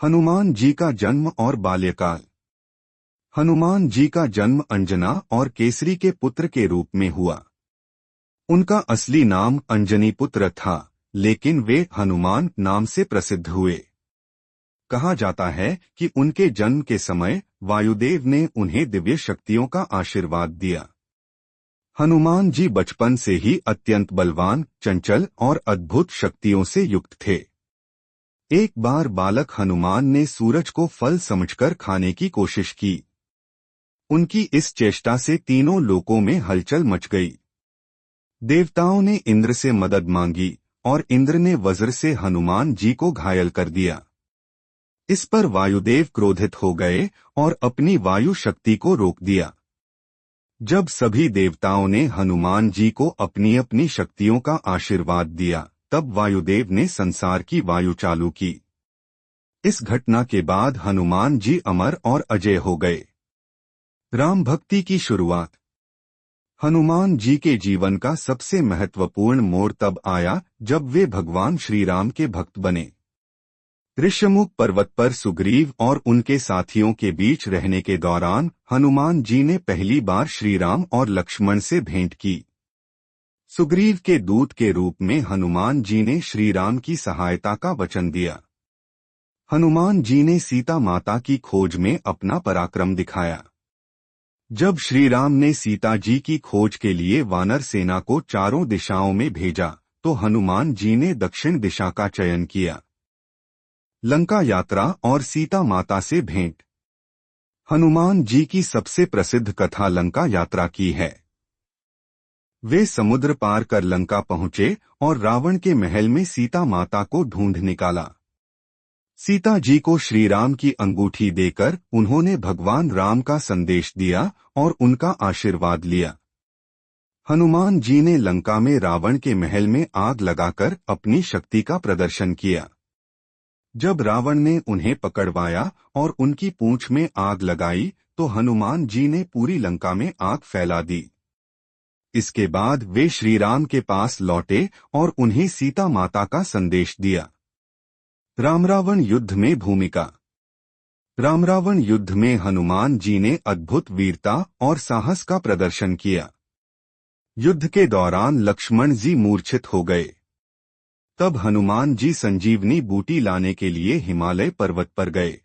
हनुमान जी का जन्म और बाल्यकाल। हनुमान जी का जन्म अंजना और केसरी के पुत्र के रूप में हुआ। उनका असली नाम अंजनी पुत्र था, लेकिन वे हनुमान नाम से प्रसिद्ध हुए। कहा जाता है कि उनके जन्म के समय वायुदेव ने उन्हें दिव्य शक्तियों का आशीर्वाद दिया। हनुमान जी बचपन से ही अत्यंत बलवान, चंचल और अद्भुत शक्तियों से युक्त थे। एक बार बालक हनुमान ने सूरज को फल समझकर खाने की कोशिश की। उनकी इस चेष्टा से तीनों लोकों में हलचल मच गई। देवताओं ने इंद्र से मदद मांगी और इंद्र ने वज्र से हनुमान जी को घायल कर दिया। इस पर वायुदेव क्रोधित हो गए और अपनी वायु शक्ति को रोक दिया। जब सभी देवताओं ने हनुमान जी को अपनी अपनी शक्तियों का आशीर्वाद दिया, तब वायुदेव ने संसार की वायु चालू की। इस घटना के बाद हनुमान जी अमर और अजय हो गए। राम भक्ति की शुरुआत। हनुमान जी के जीवन का सबसे महत्वपूर्ण मोड़ तब आया जब वे भगवान श्री राम के भक्त बने। ऋषमुख पर्वत पर सुग्रीव और उनके साथियों के बीच रहने के दौरान हनुमान जी ने पहली बार श्री राम और लक्ष्मण से भेंट की। सुग्रीव के दूत के रूप में हनुमान जी ने श्री राम की सहायता का वचन दिया। हनुमान जी ने सीता माता की खोज में अपना पराक्रम दिखाया। जब श्री राम ने सीता जी की खोज के लिए वानर सेना को चारों दिशाओं में भेजा, तो हनुमान जी ने दक्षिण दिशा का चयन किया। लंका यात्रा और सीता माता से भेंट। हनुमान जी की सबसे प्रसिद्ध कथा लंका यात्रा की है। वे समुद्र पार कर लंका पहुंचे और रावण के महल में सीता माता को ढूंढ निकाला। सीता जी को श्री राम की अंगूठी देकर उन्होंने भगवान राम का संदेश दिया और उनका आशीर्वाद लिया। हनुमान जी ने लंका में रावण के महल में आग लगाकर अपनी शक्ति का प्रदर्शन किया। जब रावण ने उन्हें पकड़वाया और उनकी पूंछ में आग लगाई, तो हनुमान जी ने पूरी लंका में आग फैला दी। इसके बाद वे श्री राम के पास लौटे और उन्हें सीता माता का संदेश दिया। राम रावण युद्ध में भूमिका। राम रावण युद्ध में हनुमान जी ने अद्भुत वीरता और साहस का प्रदर्शन किया। युद्ध के दौरान लक्ष्मण जी मूर्छित हो गए। तब हनुमान जी संजीवनी बूटी लाने के लिए हिमालय पर्वत पर गए।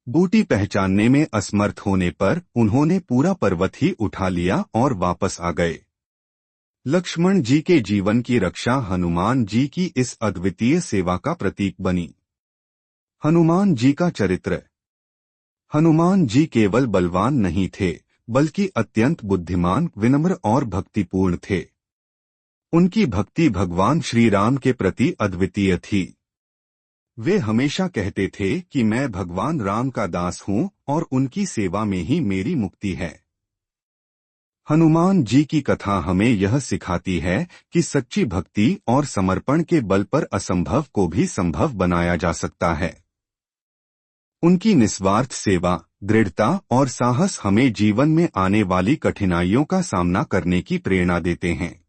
बूटी पहचानने में असमर्थ होने पर उन्होंने पूरा पर्वत ही उठा लिया और वापस आ गए। लक्ष्मण जी के जीवन की रक्षा हनुमान जी की इस अद्वितीय सेवा का प्रतीक बनी। हनुमान जी का चरित्र। हनुमान जी केवल बलवान नहीं थे, बल्कि अत्यंत बुद्धिमान, विनम्र और भक्तिपूर्ण थे। उनकी भक्ति भगवान श्री राम के प्रति अद्वितीय थी। वे हमेशा कहते थे कि मैं भगवान राम का दास हूँ और उनकी सेवा में ही मेरी मुक्ति है। हनुमान जी की कथा हमें यह सिखाती है कि सच्ची भक्ति और समर्पण के बल पर असंभव को भी संभव बनाया जा सकता है। उनकी निस्वार्थ सेवा, दृढ़ता और साहस हमें जीवन में आने वाली कठिनाइयों का सामना करने की प्रेरणा देते हैं।